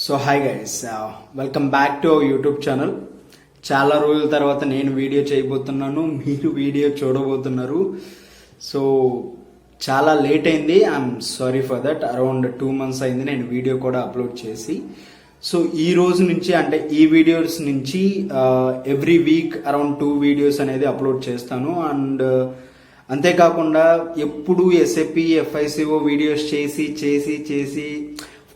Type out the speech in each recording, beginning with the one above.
So hi guys, welcome back to our YouTube channel. చాలా రోజుల తర్వాత నేను వీడియో చేయబోతున్నాను, మీరు వీడియో చూడబోతున్నారు. సో చాలా లేట్ అయింది, I'm sorry for that. Around 2 months అయింది నేను వీడియో కూడా అప్లోడ్ చేసి. సో ఈ రోజు నుంచి అంటే ఈ వీడియోస్ నుంచి ఎవ్రీ వీక్ అరౌండ్ 2 వీడియోస్ అనేది అప్లోడ్ చేస్తాను. అండ్ అంతేకాకుండా ఎప్పుడు ఎస్ఏపి ఎఫ్ఐసిఓ వీడియోస్ చేసి చేసి చేసి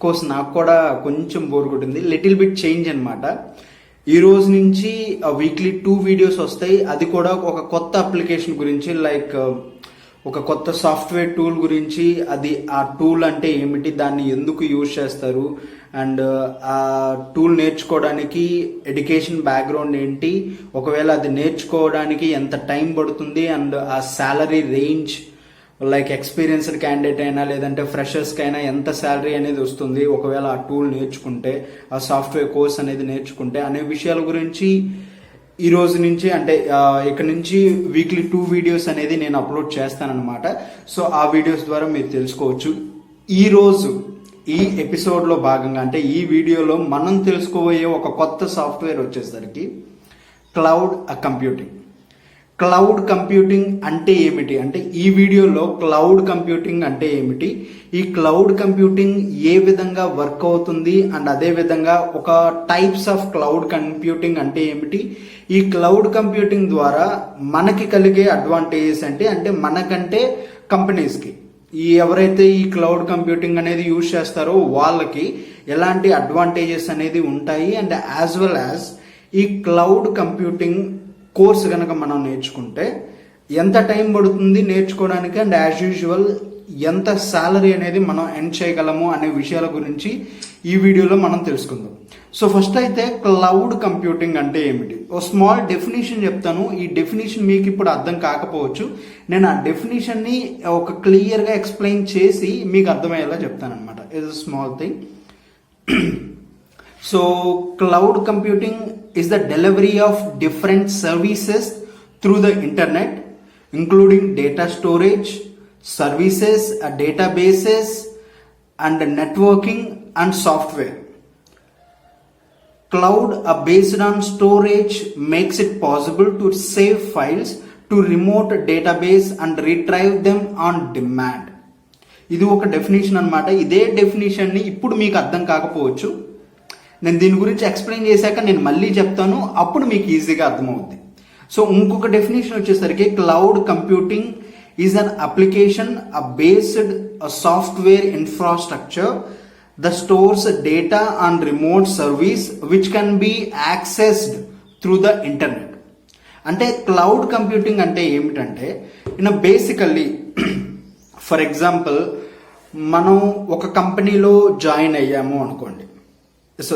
కోర్స్ నాకు కూడా కొంచెం బోర్ కొట్టింది. లిటిల్ బిట్ చేంజ్ అనమాట. ఈ రోజు నుంచి వీక్లీ 2 వీడియోస్ వస్తాయి. అది కూడా ఒక కొత్త అప్లికేషన్ గురించి, లైక్ ఒక కొత్త సాఫ్ట్వేర్ టూల్ గురించి. అది ఆ టూల్ అంటే ఏమిటి, దాన్ని ఎందుకు యూజ్ చేస్తారు, అండ్ ఆ టూల్ నేర్చుకోవడానికి ఎడ్యుకేషన్ బ్యాక్గ్రౌండ్ ఏంటి, ఒకవేళ అది నేర్చుకోవడానికి ఎంత టైం పడుతుంది, అండ్ ఆ salary range, like experienced candidate అయినా లేదంటే ఫ్రెషర్స్కి అయినా ఎంత శాలరీ అనేది వస్తుంది ఒకవేళ ఆ టూల్ నేర్చుకుంటే, ఆ సాఫ్ట్వేర్ కోర్స్ అనేది నేర్చుకుంటే అనే విషయాల గురించి ఈ రోజు నుంచి అంటే ఇక్కడ నుంచి వీక్లీ 2 వీడియోస్ అనేది నేను అప్లోడ్ చేస్తానన్నమాట. సో ఆ వీడియోస్ ద్వారా మీరు తెలుసుకోవచ్చు. ఈ రోజు ఈ ఎపిసోడ్లో భాగంగా అంటే ఈ వీడియోలో మనం తెలుసుకోబోయే ఒక కొత్త సాఫ్ట్వేర్ వచ్చేసరికి క్లౌడ్ కంప్యూటింగ్. క్లౌడ్ కంప్యూటింగ్ అంటే ఏమిటి అంటే ఈ వీడియోలో క్లౌడ్ కంప్యూటింగ్ అంటే ఏమిటి, ఈ క్లౌడ్ కంప్యూటింగ్ ఏ విధంగా వర్క్ అవుతుంది, అండ్ అదే విధంగా ఒక టైప్స్ ఆఫ్ క్లౌడ్ కంప్యూటింగ్ అంటే ఏమిటి, ఈ క్లౌడ్ కంప్యూటింగ్ ద్వారా మనకి కలిగే అడ్వాంటేజెస్ అంటే మనకంటే కంపెనీస్కి, ఈ ఎవరైతే ఈ క్లౌడ్ కంప్యూటింగ్ అనేది యూజ్ చేస్తారో వాళ్ళకి ఎలాంటి అడ్వాంటేజెస్ అనేది ఉంటాయి, అండ్ యాజ్ వెల్ యాజ్ ఈ క్లౌడ్ కంప్యూటింగ్ కోర్స్ కనుక మనం నేర్చుకుంటే ఎంత టైం పడుతుంది నేర్చుకోవడానికి, అండ్ యాజ్ యూజువల్ ఎంత శాలరీ అనేది మనం ఎర్న్ చేయగలము అనే విషయాల గురించి ఈ వీడియోలో మనం తెలుసుకుందాం. సో ఫస్ట్ అయితే క్లౌడ్ కంప్యూటింగ్ అంటే ఏమిటి, ఓ స్మాల్ డెఫినేషన్ చెప్తాను. ఈ డెఫినేషన్ మీకు ఇప్పుడు అర్థం కాకపోవచ్చు, నేను ఆ డెఫినేషన్ని ఒక క్లియర్గా ఎక్స్ప్లెయిన్ చేసి మీకు అర్థమయ్యేలా చెప్తాను అనమాట. It's small thing. So cloud computing is the delivery of different services through the internet, including data storage, services, databases, and networking and software. Cloud based on storage makes it possible to save files to remote database and retrieve them on demand. ఇది ఒక definition అనమాట. ఇదే డెఫినేషన్ని ఇప్పుడు మీకు అర్థం కాకపోవచ్చు, నేను దీని గురించి ఎక్స్ప్లెయిన్ చేశాక నేను మళ్ళీ చెప్తాను, అప్పుడు మీకు ఈజీగా అర్థమవుద్ది. సో ఇంకొక డెఫినేషన్ వచ్చేసరికి cloud computing is an application based software infrastructure the stores data on remote service which can be accessed through the internet. అంటే క్లౌడ్ కంప్యూటింగ్ అంటే ఏమిటంటే బేసికల్లీ ఫర్ ఎగ్జాంపుల్ మనం ఒక కంపెనీలో జాయిన్ అయ్యాము అనుకోండి. సో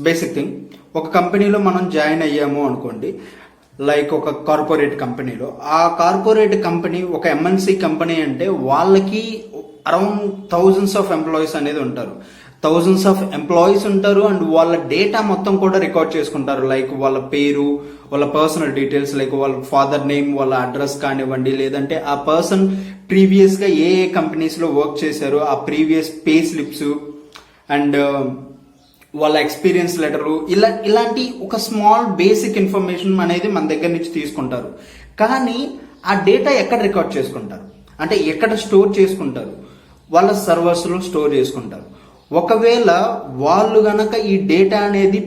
బేసిక్ థింగ్, ఒక కంపెనీలో మనం జాయిన్ అయ్యాము అనుకోండి, లైక్ ఒక కార్పొరేట్ కంపెనీలో. ఆ కార్పొరేట్ కంపెనీ ఒక ఎంఎన్సి కంపెనీ అంటే వాళ్ళకి అరౌండ్ థౌజండ్స్ ఆఫ్ ఎంప్లాయీస్ అనేది ఉంటారు. అండ్ వాళ్ళ డేటా మొత్తం కూడా రికార్డ్ చేసుకుంటారు. లైక్ వాళ్ళ పేరు, వాళ్ళ పర్సనల్ డీటెయిల్స్, లైక్ వాళ్ళ ఫాదర్ నేమ్, వాళ్ళ అడ్రస్ కానివ్వండి, లేదంటే ఆ పర్సన్ ప్రీవియస్గా ఏ కంపెనీస్లో వర్క్ చేశారో ఆ ప్రీవియస్ పే స్లిప్స్, అండ్ వాళ్ళ ఎక్స్పీరియన్స్ లెటరు, ఇలాంటి ఒక స్మాల్ బేసిక్ ఇన్ఫర్మేషన్ అనేది మన దగ్గర నుంచి తీసుకుంటారు. కానీ ఆ డేటా ఎక్కడ రికార్డ్ చేసుకుంటారు అంటే ఎక్కడ స్టోర్ చేసుకుంటారు, వాళ్ళ సర్వర్స్లో స్టోర్ చేసుకుంటారు. ఒకవేళ వాళ్ళు గనక ఈ డేటా అనేది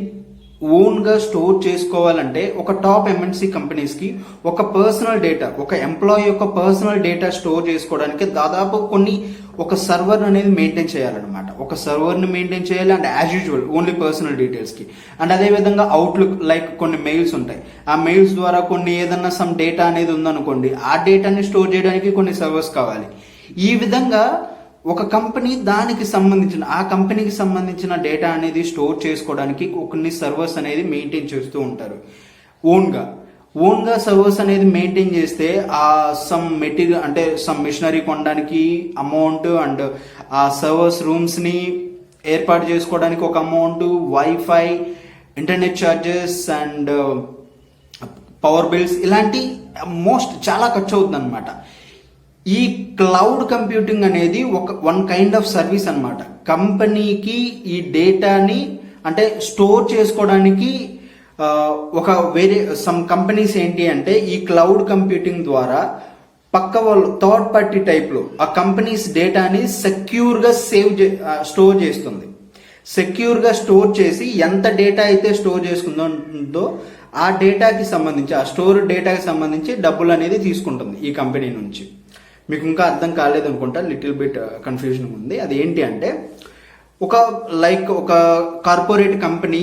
ఓన్గా స్టోర్ చేసుకోవాలంటే ఒక టాప్ ఎంఎన్సి కంపెనీస్కి ఒక పర్సనల్ డేటా, ఒక ఎంప్లాయీ యొక్క పర్సనల్ డేటా స్టోర్ చేసుకోవడానికి దాదాపు ఒక సర్వర్ అనేది మెయింటైన్ చేయాలన్నమాట. ఒక సర్వర్ని మెయింటైన్ చేయాలి, and as usual only personal డీటెయిల్స్కి. అండ్ అదేవిధంగా అవుట్లుక్, లైక్ కొన్ని మెయిల్స్ ఉంటాయి, ఆ మెయిల్స్ ద్వారా కొన్ని ఏదన్నా సమ్ డేటా అనేది ఉందనుకోండి, ఆ డేటాని స్టోర్ చేయడానికి కొన్ని సర్వర్స్ కావాలి. ఈ విధంగా ఒక కంపెనీ దానికి సంబంధించిన ఆ కంపెనీకి సంబంధించిన డేటా అనేది స్టోర్ చేసుకోవడానికి కొన్ని సర్వర్స్ అనేది మెయింటైన్ చేస్తూ ఉంటారు. ఓన్గా సర్వర్స్ అనేది మెయింటైన్ చేస్తే ఆ సమ్ మెటీరియల్ అంటే సమ్ మిషనరీ కొనడానికి అమౌంట్, అండ్ ఆ సర్వర్స్ రూమ్స్ని ఏర్పాటు చేసుకోవడానికి ఒక amount, wifi, internet charges, and power bills, ఇలాంటి చాలా ఖర్చు అవుతుంది అనమాట. ఈ క్లౌడ్ కంప్యూటింగ్ అనేది వన్ కైండ్ ఆఫ్ సర్వీస్ అన్నమాట. కంపెనీకి ఈ డేటాని అంటే స్టోర్ చేసుకోవడానికి ఒక సమ్ కంపెనీస్ ఏంటి అంటే ఈ క్లౌడ్ కంప్యూటింగ్ ద్వారా పక్క వాళ్ళు థర్డ్ పార్టీ టైప్ లో ఆ కంపెనీస్ డేటాని సెక్యూర్ గా స్టోర్ చేస్తుంది. సెక్యూర్ గా స్టోర్ చేసి ఎంత డేటా అయితే స్టోర్ చేసుకుందో ఆ డేటాకి సంబంధించి ఆ స్టోర్ డేటాకి సంబంధించి డబ్బులు అనేది తీసుకుంటుంది ఈ కంపెనీ నుంచి. మీకు ఇంకా అర్థం కాలేదు అనుకుంటా, లిటిల్ బిట్ కన్ఫ్యూజన్ ఉంది. అది ఏంటి అంటే ఒక కార్పొరేట్ కంపెనీ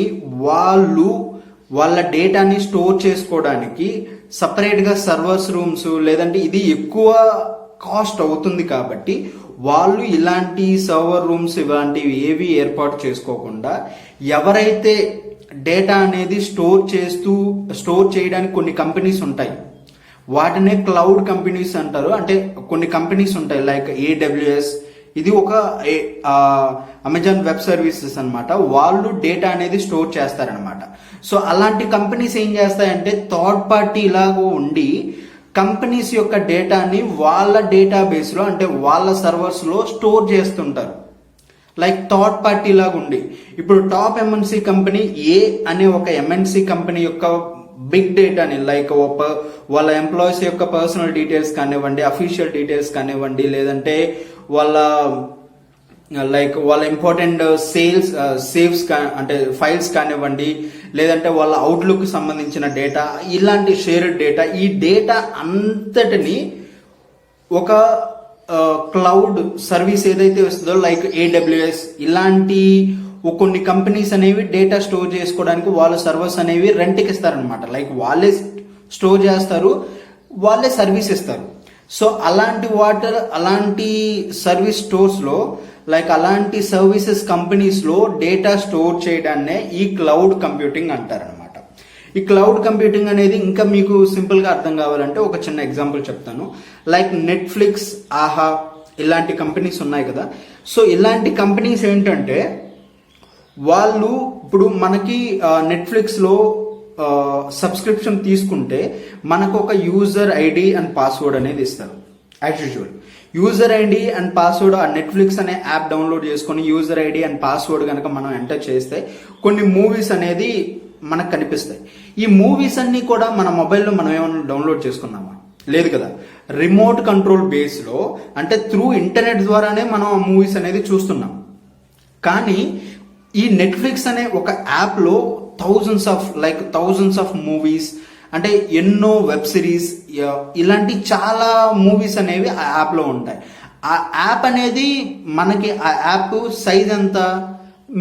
వాళ్ళ డేటాని స్టోర్ చేసుకోవడానికి సపరేట్ గా సర్వర్స్ రూమ్స్ లేదంటే ఇది ఎక్కువ కాస్ట్ అవుతుంది కాబట్టి వాళ్ళు ఇలాంటి సర్వర్ రూమ్స్ ఇలాంటివి ఏవి ఏర్పాటు చేసుకోకుండా ఎవరైతే డేటా అనేది స్టోర్ చేయడానికి కొన్ని కంపెనీస్ ఉంటాయి, వాటినే క్లౌడ్ కంపెనీస్ అంటారు. అంటే కొన్ని కంపెనీస్ ఉంటాయి లైక్ AWS, ఇది ఒక అమెజాన్ వెబ్ సర్వీసెస్ అన్నమాట. వాళ్ళు డేటా అనేది స్టోర్ చేస్తారనమాట. సో అలాంటి కంపెనీస్ ఏం చేస్తాయంటే థర్డ్ పార్టీ లాగా ఉండి కంపెనీస్ యొక్క డేటాని వాళ్ళ డేటాబేస్ లో అంటే వాళ్ళ సర్వర్స్ లో స్టోర్ చేస్తుంటారు. లైక్ థర్డ్ పార్టీ లాగా ఉండి ఇప్పుడు టాప్ MNC కంపెనీ ఏ అనే ఒక MNC కంపెనీ యొక్క బిగ్ డేటాని లైక్ వాళ్ళ ఎంప్లాయీస్ యొక్క పర్సనల్ డీటెయిల్స్ కానివ్వండి, అఫీషియల్ డీటెయిల్స్ కానివ్వండి, లేదంటే వాళ్ళ ఇంపార్టెంట్ సేవ్స్ అంటే ఫైల్స్ కానివ్వండి, లేదంటే వాళ్ళ అవుట్లుక్ సంబంధించిన డేటా, ఇలాంటి షేర్డ్ డేటా, ఈ డేటా అంతటిని ఒక క్లౌడ్ సర్వీస్ ఏదైతే వస్తుందో లైక్ AWS ఇలాంటి కొన్ని కంపెనీస్ అనేవి డేటా స్టోర్ చేసుకోవడానికి వాళ్ళ సర్వర్స్ అనేవి రెంట్కి ఇస్తారనమాట. లైక్ వాళ్ళే స్టోర్ చేస్తారు, వాళ్ళే సర్వీస్ ఇస్తారు. సో అలాంటి సర్వీస్ స్టోర్స్ లో లైక్ అలాంటి సర్వీసెస్ కంపెనీస్ లో డేటా స్టోర్ చేయడాన్నే ఈ క్లౌడ్ కంప్యూటింగ్ అంటారనమాట. ఈ క్లౌడ్ కంప్యూటింగ్ అనేది ఇంకా మీకు సింపుల్ గా అర్థం కావాలంటే ఒక చిన్న ఎగ్జాంపుల్ చెప్తాను. లైక్ నెట్ఫ్లిక్స్, ఆహా ఇలాంటి కంపెనీస్ ఉన్నాయి కదా. సో ఇలాంటి కంపెనీస్ ఏంటంటే వాళ్ళు ఇప్పుడు మనకి నెట్ఫ్లిక్స్ లో సబ్స్క్రిప్షన్ తీసుకుంటే మనకు ఒక యూజర్ ఐడి అండ్ పాస్వర్డ్ అనేది ఇస్తారు. As usual user ID and password ఆ నెట్ఫ్లిక్స్ అనే యాప్ డౌన్లోడ్ చేసుకొని యూజర్ ఐడి అండ్ పాస్వర్డ్ కనుక మనం ఎంటర్ చేస్తే కొన్ని మూవీస్ అనేది మనకు కనిపిస్తాయి. ఈ మూవీస్ అన్ని కూడా మన మొబైల్లో మనం ఏమైనా డౌన్లోడ్ చేసుకున్నామా? లేదు కదా. రిమోట్ కంట్రోల్ బేస్ లో అంటే త్రూ ఇంటర్నెట్ ద్వారానే మనం ఆ మూవీస్ అనేది చూస్తున్నాం. కానీ ఈ నెట్ఫ్లిక్స్ అనే ఒక యాప్ లో థౌజండ్స్ ఆఫ్ మూవీస్ అంటే ఎన్నో వెబ్ సిరీస్ ఇలాంటి చాలా మూవీస్ అనేవి ఆ యాప్ లో ఉంటాయి. ఆ యాప్ అనేది మనకి ఆ యాప్ సైజ్ ఎంత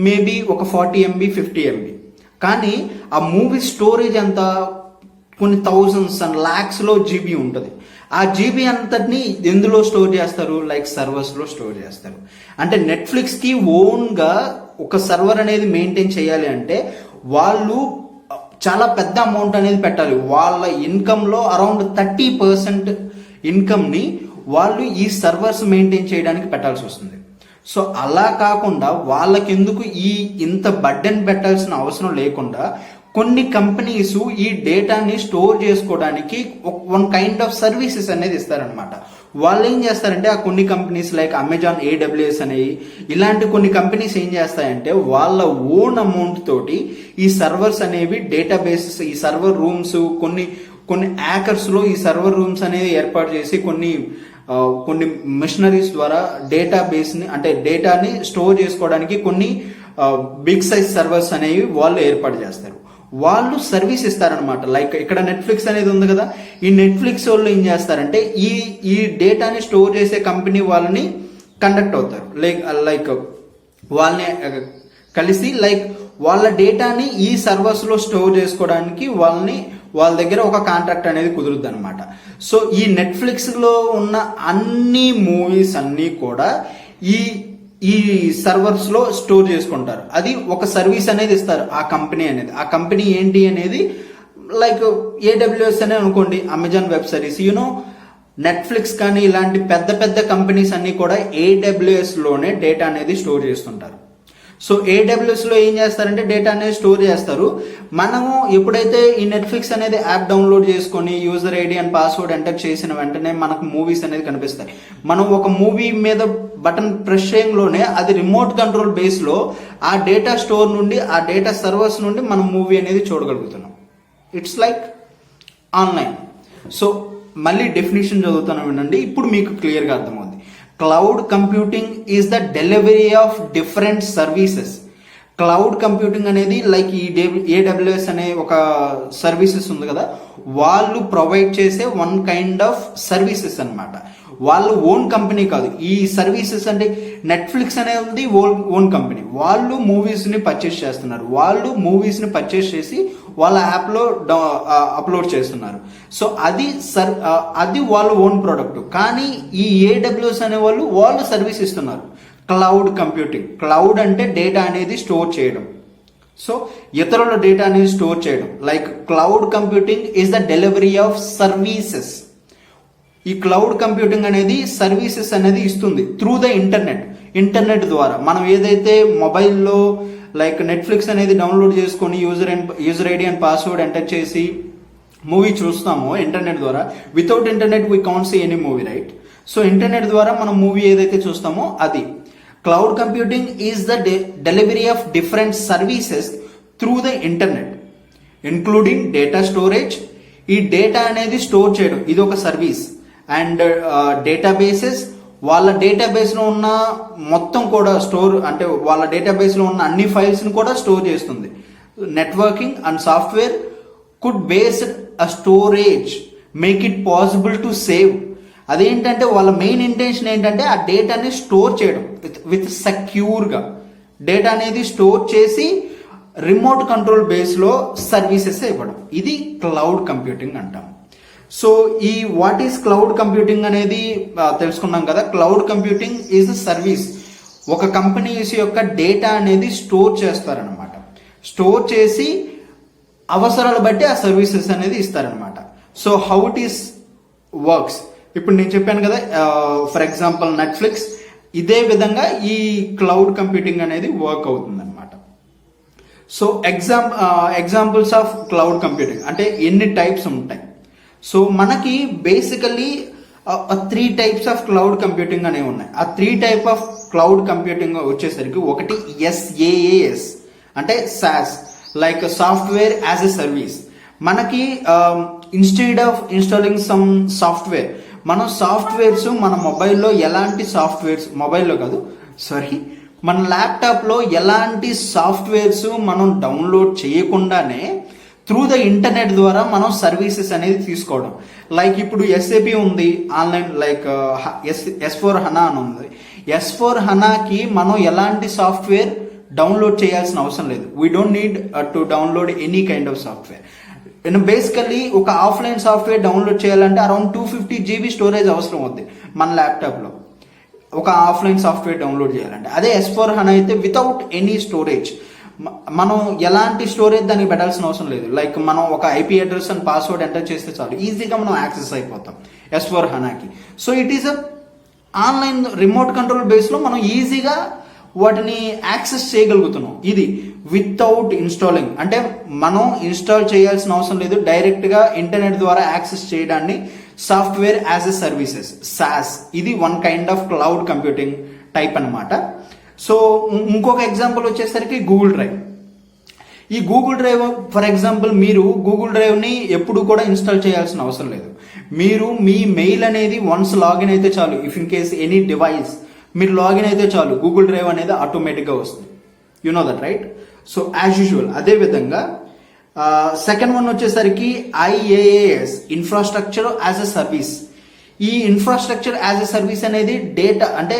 మేబీ ఒక 40 MB 50 MB, కానీ ఆ మూవీ స్టోరేజ్ ఎంత కొన్ని థౌజండ్స్ అండ్ లాక్స్ లో GB ఉంటుంది. ఆ GB అంతటిని ఎందులో స్టోర్ చేస్తారు? లైక్ సర్వర్స్ లో స్టోర్ చేస్తారు. అంటే నెట్ఫ్లిక్స్ కి ఓన్ గా ఒక సర్వర్ అనేది మెయింటైన్ చేయాలి అంటే వాళ్ళు చాలా పెద్ద అమౌంట్ అనేది పెట్టాలి. వాళ్ళ ఇన్కమ్ లో అరౌండ్ 30% ఇన్కమ్ ని వాళ్ళు ఈ సర్వర్స్ మెయింటైన్ చేయడానికి పెట్టాల్సి వస్తుంది. సో అలా కాకుండా వాళ్ళకెందుకు ఇంత బర్డెన్ పెట్టాల్సిన అవసరం లేకుండా కొన్ని కంపెనీస్ ఈ డేటాని స్టోర్ చేసుకోవడానికి వన్ కైండ్ ఆఫ్ సర్వీసెస్ అనేది ఇస్తారనమాట. వాళ్ళు ఏం చేస్తారంటే ఆ కొన్ని కంపెనీస్ లైక్ అమెజాన్, AWS అనేవి ఇలాంటి కొన్ని కంపెనీస్ ఏం చేస్తాయంటే వాళ్ళ ఓన్ అమౌంట్ తోటి ఈ సర్వర్స్ అనేవి డేటాబేసెస్, ఈ సర్వర్ రూమ్స్ కొన్ని యాకర్స్ లో ఈ సర్వర్ రూమ్స్ అనేవి ఏర్పాటు చేసి కొన్ని మిషనరీస్ ద్వారా డేటాబేస్ ని అంటే డేటాని స్టోర్ చేసుకోవడానికి కొన్ని బిగ్ సైజ్ సర్వర్స్ అనేవి వాళ్ళు ఏర్పాటు చేస్తారు. వాళ్ళు సర్వీస్ ఇస్తారనమాట. లైక్ ఇక్కడ నెట్ఫ్లిక్స్ అనేది ఉంది కదా, ఈ నెట్ఫ్లిక్స్ వాళ్ళు ఏం చేస్తారంటే ఈ డేటాని స్టోర్ చేసే కంపెనీ వాళ్ళని కండక్ట్ అవుతారు. లైక్ వాళ్ళని కలిసి వాళ్ళ డేటాని ఈ సర్వర్స్ లో స్టోర్ చేసుకోవడానికి వాళ్ళ దగ్గర ఒక కాంట్రాక్ట్ అనేది కుదురుద్ది అనమాట. సో ఈ నెట్ఫ్లిక్స్ లో ఉన్న అన్ని మూవీస్ అన్ని కూడా ఈ సర్వర్స్ లో స్టోర్ చేసుకుంటారు. అది ఒక సర్వీస్ అనేది ఇస్తారు ఆ కంపెనీ ఏంటి అనేది లైక్ AWS అనే అనుకోండి, అమెజాన్ వెబ్ సిరీస్, నెట్ఫ్లిక్స్ కానీ ఇలాంటి పెద్ద పెద్ద కంపెనీస్ అన్ని కూడా AWS లోనే డేటా అనేది స్టోర్ చేస్తుంటారు. సో ఏడబ్ల్యూఎస్లో ఏం చేస్తారంటే డేటా అనేది స్టోర్ చేస్తారు. మనము ఎప్పుడైతే ఈ నెట్ఫ్లిక్స్ అనేది యాప్ డౌన్లోడ్ చేసుకొని user ID and password enter చేసిన వెంటనే మనకు మూవీస్ అనేది కనిపిస్తాయి. మనం ఒక మూవీ మీద బటన్ ప్రెస్ చేయడంలోనే అది రిమోట్ కంట్రోల్ బేస్లో ఆ డేటా స్టోర్ నుండి ఆ డేటా సర్వర్స్ నుండి మనం మూవీ అనేది చూడగలుగుతున్నాం. It's like online. సో మళ్ళీ డెఫినేషన్ చదువుతాను వినండి, ఇప్పుడు మీకు క్లియర్గా అర్థమవుతుంది. Cloud computing is the delivery of different services. Cloud computing అనేది లైక్ ఈ ఏడబ్ల్యూఎస్ అనే ఒక సర్వీసెస్ ఉంది కదా, వాళ్ళు ప్రొవైడ్ చేసే వన్ కైండ్ ఆఫ్ సర్వీసెస్ అన్నమాట. వాళ్ళు ఓన్ కంపెనీ కాదు. ఈ సర్వీసెస్ అంటే నెట్ఫ్లిక్స్ అనేది ఓన్ కంపెనీ. వాళ్ళు మూవీస్ని పర్చేస్ చేస్తున్నారు. వాళ్ళు మూవీస్ని పర్చేస్ చేసి వాళ్ళ యాప్లో అప్లోడ్ చేస్తున్నారు. సో అది వాళ్ళ ఓన్ ప్రోడక్ట్. కానీ ఈ ఏడబ్ల్యూఎస్ అనే వాళ్ళు సర్వీస్ ఇస్తున్నారు. Cloud computing. క్లౌడ్ అంటే డేటా అనేది స్టోర్ చేయడం. సో ఇతరుల డేటా అనేది స్టోర్ చేయడం. Like cloud computing is the delivery of services. ఈ క్లౌడ్ కంప్యూటింగ్ అనేది సర్వీసెస్ అనేది ఇస్తుంది త్రూ ద ఇంటర్నెట్ ద్వారా. మనం ఏదైతే మొబైల్లో లైక్ నెట్ఫ్లిక్స్ అనేది డౌన్లోడ్ చేసుకొని user ID and password enter చేసి మూవీ చూస్తామో ఇంటర్నెట్ ద్వారా, without internet we can't see any movie, right? So internet ద్వారా మనం మూవీ ఏదైతే చూస్తామో అది. Cloud computing is the delivery of different services through the internet including data storage. ఈ data అనేది స్టోర్ చేయడం ఇది ఒక సర్వీస్. అండ్ డేటాబేసెస్, వాళ్ళ డేటాబేస్లో ఉన్న మొత్తం కూడా అంటే వాళ్ళ డేటాబేస్లో ఉన్న అన్ని ఫైల్స్ని కూడా స్టోర్ చేస్తుంది. Networking and software could based a storage make it possible to save. అదేంటంటే వాళ్ళ మెయిన్ ఇంటెన్షన్ ఏంటంటే ఆ డేటాని స్టోర్ చేయడం విత్ సెక్యూర్గా. డేటా అనేది స్టోర్ చేసి రిమోట్ కంట్రోల్ బేస్లో సర్వీసెస్ ఇవ్వడం. ఇది క్లౌడ్ కంప్యూటింగ్ అంటాం. సో ఈ వాట్ ఈస్ క్లౌడ్ కంప్యూటింగ్ అనేది తెలుసుకున్నాం కదా. Cloud computing is the service. ఒక కంపెనీస్ యొక్క డేటా అనేది స్టోర్ చేస్తారనమాట. స్టోర్ చేసి అవసరాలు బట్టి ఆ సర్వీసెస్ అనేది ఇస్తారనమాట. So how it is works, ఇప్పుడు నేను చెప్పాను కదా, ఫర్ ఎగ్జాంపుల్ నెట్ఫ్లిక్స్, ఇదే విధంగా ఈ క్లౌడ్ కంప్యూటింగ్ అనేది వర్క్ అవుతుంది అనమాట. So examples of cloud computing అంటే ఎన్ని టైప్స్ ఉంటాయి. సో మనకి basically 3 types of cloud computing అనేవి ఉన్నాయి. ఆ 3 టైప్ ఆఫ్ క్లౌడ్ కంప్యూటింగ్ వచ్చేసరికి ఒకటి SaaS అంటే SaaS, like software as a service. మనకి instead of installing some software, మనం సాఫ్ట్వేర్స్ మన మొబైల్లో ఎలాంటి సాఫ్ట్వేర్స్, మొబైల్లో కాదు సారీ, మన ల్యాప్టాప్లో ఎలాంటి సాఫ్ట్వేర్స్ మనం డౌన్లోడ్ చేయకుండానే త్రూ ద ఇంటర్నెట్ ద్వారా మనం సర్వీసెస్ అనేది తీసుకోవడం. లైక్ ఇప్పుడు SAP ఉంది ఆన్లైన్, లైక్ S/4HANA అని ఉంది. S/4HANAకి మనం ఎలాంటి సాఫ్ట్వేర్ డౌన్లోడ్ చేయాల్సిన అవసరం లేదు. We don't need to download any kind of software. Basically ఒక ఆఫ్లైన్ సాఫ్ట్వేర్ డౌన్లోడ్ చేయాలంటే అరౌండ్ 250 GB స్టోరేజ్ అవసరం అవుతుంది మన ల్యాప్టాప్లో. ఒక ఆఫ్లైన్ సాఫ్ట్వేర్ డౌన్లోడ్ చేయాలంటే. అదే S/4HANA అయితే వితౌట్ ఎనీ స్టోరేజ్, మనం ఎలాంటి స్టోరేజ్ దానికి పెట్టాల్సిన అవసరం లేదు. లైక్ మనం ఒక IP address and password enter చేస్తే చాలు, ఈజీగా మనం యాక్సెస్ అయిపోతాం S/4HANAకి. So it is a online remote control బేస్లో మనం ఈజీగా వాటిని యాక్సెస్ చేయగలుగుతున్నాం. ఇది వితౌట్ ఇన్స్టాలింగ్, అంటే మనం ఇన్స్టాల్ చేయాల్సిన అవసరం లేదు. డైరెక్ట్గా ఇంటర్నెట్ ద్వారా యాక్సెస్ చేయడాన్ని సాఫ్ట్వేర్ యాజ్ ఎ సర్వీసెస్, SaaS. ఇది one kind of cloud computing type అనమాట. సో ఇంకొక ఎగ్జాంపుల్ వచ్చేసరికి గూగుల్ డ్రైవ్. ఈ గూగుల్ డ్రైవ్ ఫర్ ఎగ్జాంపుల్, మీరు గూగుల్ డ్రైవ్ని ఎప్పుడు కూడా ఇన్స్టాల్ చేయాల్సిన అవసరం లేదు. మీరు మీ మెయిల్ అనేది వన్స్ లాగిన్ అయితే చాలు, if in case any device మీరు లాగిన్ అయితే చాలు, గూగుల్ డ్రైవ్ అనేది ఆటోమేటిక్గా వస్తుంది. You know that, right? So as usual. అదేవిధంగా సెకండ్ వన్ వచ్చేసరికి IaaS, infrastructure as a service. ఈ ఇన్ఫ్రాస్ట్రక్చర్ యాజ్ ఎ సర్వీస్ అనేది డేటా, అంటే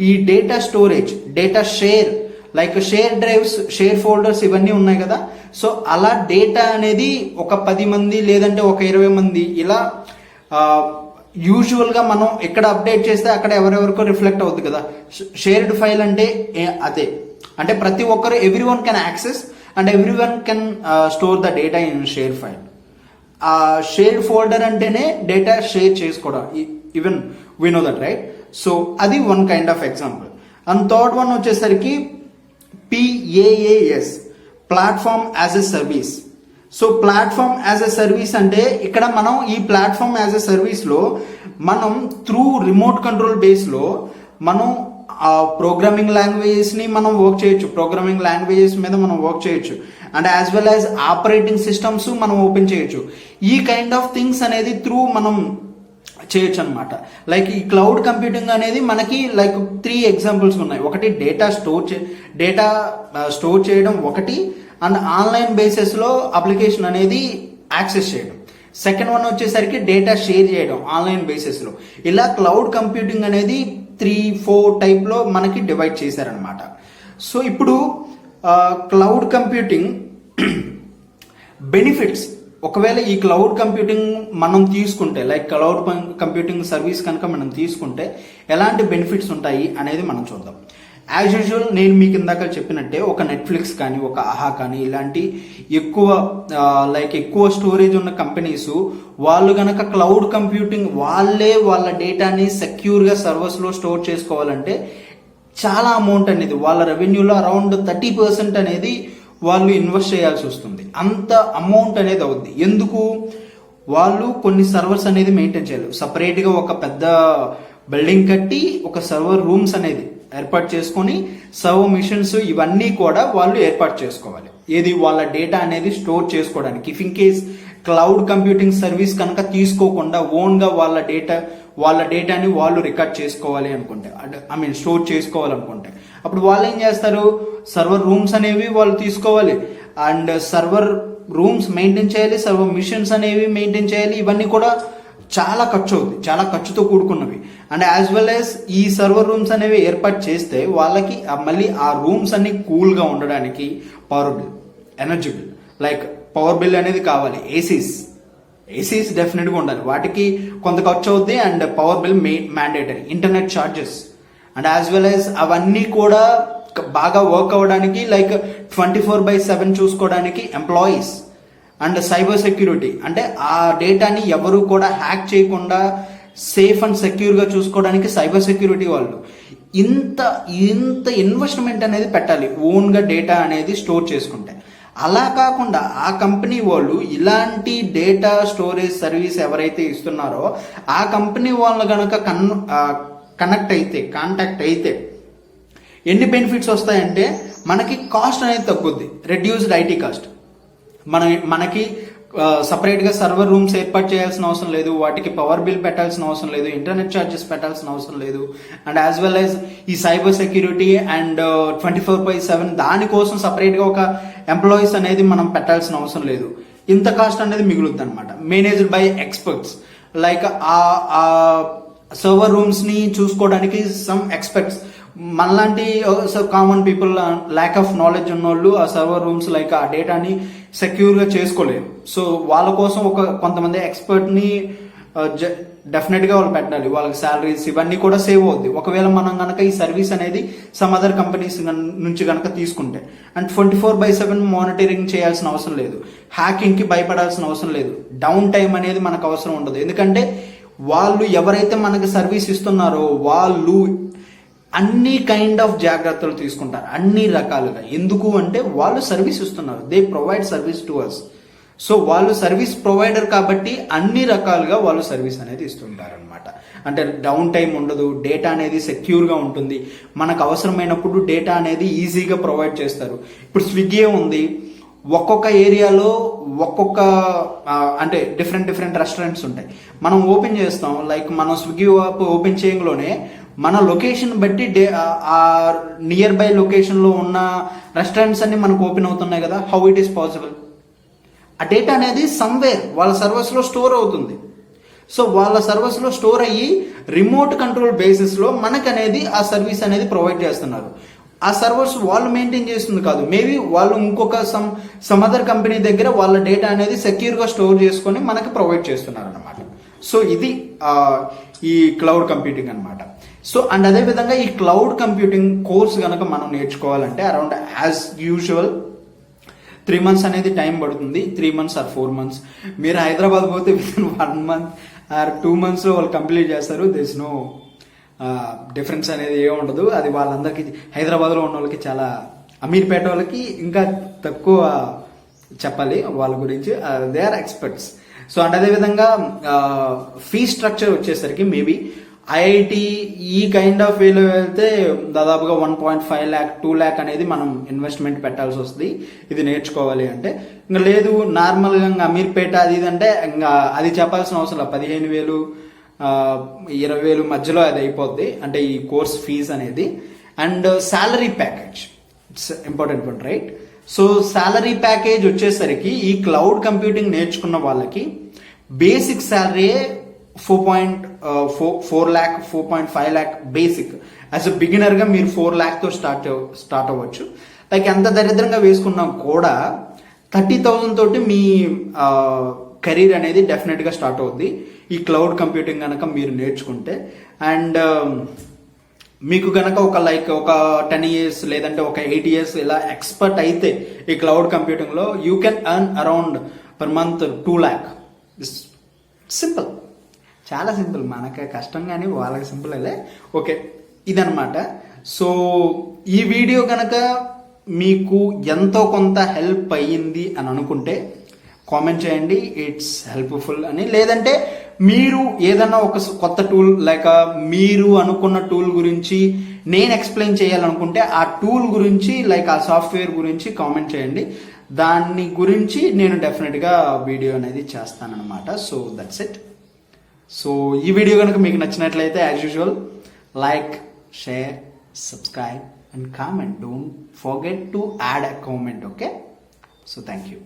ఈ data storage, data share, like share drives, share folders ఇవన్నీ ఉన్నాయి కదా. సో అలా డేటా అనేది ఒక 10 మంది లేదంటే ఒక 20 మంది ఇలా యూజువల్గా మనం ఎక్కడ అప్డేట్ చేస్తే అక్కడ ఎవరెవరికో రిఫ్లెక్ట్ అవుతుంది కదా. షేర్డ్ ఫైల్ అంటే అదే, అంటే ప్రతి ఒక్కరు every one can access and every one can store the data in share file. ఆ షేర్డ్ ఫోల్డర్ అంటేనే డేటా షేర్ చేసుకోవడం. Even we know that, right? So అది one kind of example. And third one వచ్చేసరికి PaaS, platform as a service. So platform as a service అంటే ఇక్కడ మనం ఈ platform as ఎ సర్వీస్లో మనం త్రూ రిమోట్ కంట్రోల్ బేస్లో మనం ప్రోగ్రామింగ్ లాంగ్వేజెస్ని మనం వర్క్ చేయొచ్చు, ప్రోగ్రామింగ్ లాంగ్వేజెస్ మీద మనం వర్క్ చేయొచ్చు, and as well as operating systems మనం ఓపెన్ చేయొచ్చు. ఈ కైండ్ ఆఫ్ థింగ్స్ అనేది త్రూ మనం చేయొచ్చు అనమాట. లైక్ ఈ క్లౌడ్ కంప్యూటింగ్ అనేది మనకి లైక్ 3 ఎగ్జాంపుల్స్ ఉన్నాయి. ఒకటి డేటా స్టోర్ చేయడం ఒకటి, అండ్ ఆన్లైన్ బేసిస్లో అప్లికేషన్ అనేది యాక్సెస్ చేయడం. సెకండ్ వన్ వచ్చేసరికి డేటా షేర్ చేయడం ఆన్లైన్ బేసిస్లో. ఇలా క్లౌడ్ కంప్యూటింగ్ అనేది 3-4 టైప్లో మనకి డివైడ్ చేశారనమాట. సో ఇప్పుడు క్లౌడ్ కంప్యూటింగ్ బెనిఫిట్స్, ఒకవేళ ఈ క్లౌడ్ కంప్యూటింగ్ మనం తీసుకుంటే, లైక్ క్లౌడ్ కంప్యూటింగ్ సర్వీస్ కనుక మనం తీసుకుంటే ఎలాంటి బెనిఫిట్స్ ఉంటాయి అనేది మనం చూద్దాం. యాజ్ యూజువల్ నేను మీకు ఇందాక చెప్పినట్టే ఒక నెట్ఫ్లిక్స్ కానీ, ఒక ఆహా కానీ, ఇలాంటి ఎక్కువ స్టోరేజ్ ఉన్న కంపెనీస్ వాళ్ళు గనక క్లౌడ్ కంప్యూటింగ్ వాళ్ళ డేటాని సెక్యూర్గా సర్వర్స్లో స్టోర్ చేసుకోవాలంటే చాలా అమౌంట్ అనేది వాళ్ళ రెవెన్యూలో అరౌండ్ 30% అనేది వాళ్ళు ఇన్వెస్ట్ చేయాల్సి వస్తుంది. అంత అమౌంట్ అనేది అవుద్ది. ఎందుకు? వాళ్ళు కొన్ని సర్వర్స్ అనేది మెయింటైన్ చేయాలి. సపరేట్గా ఒక పెద్ద బిల్డింగ్ కట్టి ఒక సర్వర్ రూమ్స్ అనేది ఏర్పాటు చేసుకొని సర్వర్ మిషన్స్ ఇవన్నీ కూడా వాళ్ళు ఏర్పాటు చేసుకోవాలి. ఏది వాళ్ళ డేటా అనేది స్టోర్ చేసుకోవడానికి. If in case cloud computing service కనుక తీసుకోకుండా ఓన్గా వాళ్ళ డేటాని వాళ్ళు రికార్డ్ చేసుకోవాలి అనుకుంటే, స్టోర్ చేసుకోవాలనుకుంటే, అప్పుడు వాళ్ళు ఏం చేస్తారు? సర్వర్ రూమ్స్ అనేవి వాళ్ళు తీసుకోవాలి, అండ్ సర్వర్ రూమ్స్ మెయింటైన్ చేయాలి, సర్వర్ మిషన్స్ అనేవి మెయింటైన్ చేయాలి. ఇవన్నీ కూడా చాలా ఖర్చు అవుతుంది, చాలా ఖర్చుతో కూడుకున్నవి. అండ్ యాజ్ వెల్ యాజ్ ఈ సర్వర్ రూమ్స్ అనేవి ఏర్పాటు చేస్తే వాళ్ళకి మళ్ళీ ఆ రూమ్స్ అన్ని కూల్గా ఉండడానికి power bill, energy bill, like power bill అనేది కావాలి. ఏసీస్ డెఫినెట్గా ఉండాలి, వాటికి కొంత ఖర్చు అవుద్ది. And power bill mandatory. Internet charges and as well as అవన్నీ కూడా బాగా వర్క్ అవ్వడానికి, లైక్ 24/7 చూసుకోవడానికి ఎంప్లాయీస్. అండ్ సైబర్ సెక్యూరిటీ, అంటే ఆ డేటాని ఎవరు కూడా హ్యాక్ చేయకుండా సేఫ్ అండ్ సెక్యూర్గా చూసుకోవడానికి సైబర్ సెక్యూరిటీ వాళ్ళు. ఇంత ఇన్వెస్ట్మెంట్ అనేది పెట్టాలి ఓన్గా డేటా అనేది స్టోర్ చేసుకుంటే. అలా కాకుండా ఆ కంపెనీ వాళ్ళు ఇలాంటి డేటా స్టోరేజ్ సర్వీస్ ఎవరైతే ఇస్తున్నారో ఆ కంపెనీ వాళ్ళు కనుక కాంటాక్ట్ అయితే ఎన్ని బెనిఫిట్స్ వస్తాయంటే, మనకి కాస్ట్ అనేది తగ్గుద్ది, రెడ్యూస్డ్ ఐటీ కాస్ట్. మనకి సపరేట్గా సర్వర్ రూమ్స్ ఏర్పాటు చేయాల్సిన అవసరం లేదు, వాటికి పవర్ బిల్ పెట్టాల్సిన అవసరం లేదు, ఇంటర్నెట్ ఛార్జెస్ పెట్టాల్సిన అవసరం లేదు. అండ్ యాజ్ వెల్ యాజ్ ఈ సైబర్ సెక్యూరిటీ అండ్ 24/7 దానికోసం సపరేట్గా ఒక ఎంప్లాయీస్ అనేది మనం పెట్టాల్సిన అవసరం లేదు. ఇంత కాస్ట్ అనేది మిగులుద్ది అనమాట. మేనేజ్డ్ బై ఎక్స్పర్ట్స్, లైక్ ఆ సర్వర్ రూమ్స్ని చూసుకోవడానికి సమ్ ఎక్స్పర్ట్స్, మనలాంటి common people, lack of knowledge ఉన్న వాళ్ళు ఆ సర్వర్ రూమ్స్ లైక్ ఆ డేటాని సెక్యూర్గా చేసుకోలేరు. సో వాళ్ళ కోసం కొంతమంది ఎక్స్పర్ట్ని డెఫినెట్గా వాళ్ళు పెట్టాలి. వాళ్ళకి శాలరీస్ ఇవన్నీ కూడా సేవ్ అవుద్ది ఒకవేళ మనం కనుక ఈ సర్వీస్ అనేది సమ్ అదర్ కంపెనీస్ నుంచి కనుక తీసుకుంటే. అండ్ 24/7 మానిటరింగ్ చేయాల్సిన అవసరం లేదు, హ్యాకింగ్కి భయపడాల్సిన అవసరం లేదు, డౌన్ టైం అనేది మనకు అవసరం ఉండదు. ఎందుకంటే వాళ్ళు ఎవరైతే మనకి సర్వీస్ ఇస్తున్నారో వాళ్ళు అన్ని కైండ్ ఆఫ్ జాగ్రత్తలు తీసుకుంటారు, అన్ని రకాలుగా. ఎందుకు అంటే వాళ్ళు సర్వీస్ ఇస్తున్నారు, they provide service to us. So వాళ్ళు సర్వీస్ ప్రొవైడర్ కాబట్టి అన్ని రకాలుగా వాళ్ళు సర్వీస్ అనేది ఇస్తుంటారు అనమాట. అంటే డౌన్ టైం ఉండదు, డేటా అనేది సెక్యూర్గా ఉంటుంది, మనకు అవసరమైనప్పుడు డేటా అనేది ఈజీగా ప్రొవైడ్ చేస్తారు. ఇప్పుడు స్విగ్గీ ఉంది, ఒక్కొక్క ఏరియాలో ఒక్కొక్క అంటే డిఫరెంట్ రెస్టారెంట్స్ ఉంటాయి. మనం ఓపెన్ చేస్తాం, లైక్ మనం స్విగ్గీ ఓపెన్ చేయడంలోనే మన లొకేషన్ బట్టి ఆ నియర్ బై లొకేషన్లో ఉన్న రెస్టారెంట్స్ అన్ని మనకు ఓపెన్ అవుతున్నాయి కదా. How it is possible? ఆ డేటా అనేది సమ్వేర్ వాళ్ళ సర్వర్స్లో స్టోర్ అవుతుంది. సో వాళ్ళ సర్వర్స్లో స్టోర్ అయ్యి రిమోట్ కంట్రోల్ బేసిస్లో మనకనేది ఆ సర్వీస్ అనేది ప్రొవైడ్ చేస్తున్నారు. ఆ సర్వర్స్ వాళ్ళు మెయింటైన్ చేస్తుంది కాదు, మేబీ వాళ్ళు ఇంకొక సమ్ అదర్ కంపెనీ దగ్గర వాళ్ళ డేటా అనేది సెక్యూర్గా స్టోర్ చేసుకొని మనకి ప్రొవైడ్ చేస్తున్నారు అనమాట. సో ఇది ఈ క్లౌడ్ కంప్యూటింగ్ అనమాట. సో అండ్ అదేవిధంగా ఈ క్లౌడ్ కంప్యూటింగ్ కోర్స్ కనుక మనం నేర్చుకోవాలంటే అరౌండ్ యాజ్ యూజువల్ 3 months అనేది టైం పడుతుంది. 3 months or 4 months. మీరు హైదరాబాద్ పోతే వితిన్ 1 month or 2 monthsలో వాళ్ళు కంప్లీట్ చేస్తారు. దిస్ నో డిఫరెన్స్ అనేది ఏమి ఉండదు. అది వాళ్ళందరికీ హైదరాబాద్లో ఉన్న వాళ్ళకి చాలా అమీర్పేట వాళ్ళకి ఇంకా తక్కువ చెప్పాలి వాళ్ళ గురించి. They are experts. So and అదేవిధంగా ఫీ స్ట్రక్చర్ వచ్చేసరికి మేబీ ఐఐటి ఈ కైండ్ ఆఫ్ వేలో వెళ్తే దాదాపుగా 1.5 lakh 2 lakh అనేది మనం ఇన్వెస్ట్మెంట్ పెట్టాల్సి వస్తుంది ఇది నేర్చుకోవాలి అంటే. ఇంకా లేదు నార్మల్గా ఇంకా అమీర్పేట అది ఇది అంటే ఇంకా అది చెప్పాల్సిన అవసరం 15,000 20,000 మధ్యలో అది అయిపోద్ది అంటే ఈ కోర్స్ ఫీజ్ అనేది. And salary package it's important point, right? So salary package వచ్చేసరికి ఈ క్లౌడ్ కంప్యూటింగ్ నేర్చుకున్న వాళ్ళకి basic salary 4.4 lakh 4.5 lakh basic. As a beginner గా మీరు 4 lakh తో స్టార్ట్ అవ్వచ్చు. లైక్ ఎంత దరిద్రంగా వేసుకున్నా కూడా 30,000 తోటి మీ కెరీర్ అనేది డెఫినెట్ గా స్టార్ట్ అవుద్ది ఈ క్లౌడ్ కంప్యూటింగ్ కనుక మీరు నేర్చుకుంటే. అండ్ మీకు కనుక ఒక 10 years లేదంటే ఒక 8 years ఇలా ఎక్స్పర్ట్ అయితే ఈ క్లౌడ్ కంప్యూటింగ్ లో you can earn around per month 2 lakh. Simple, చాలా సింపుల్. మనకి కష్టం కానీ వాళ్ళకి సింపుల్ అదే. ఓకే, ఇదనమాట. సో ఈ వీడియో కనుక మీకు ఎంతో కొంత హెల్ప్ అయ్యింది అని అనుకుంటే కామెంట్ చేయండి ఇట్స్ హెల్ప్ఫుల్ అని. లేదంటే మీరు ఏదన్నా ఒక కొత్త టూల్ లైక్ మీరు అనుకున్న టూల్ గురించి నేను ఎక్స్ప్లెయిన్ చేయాలనుకుంటే ఆ టూల్ గురించి లైక్ ఆ సాఫ్ట్వేర్ గురించి కామెంట్ చేయండి. దాని గురించి నేను డెఫినెట్గా వీడియో అనేది చేస్తానన్నమాట. So that's it. సో ఈ వీడియో కనుక మీకు నచ్చినట్లయితే as usual like, share, subscribe and comment. Don't forget to add a comment. Okay, so thank you.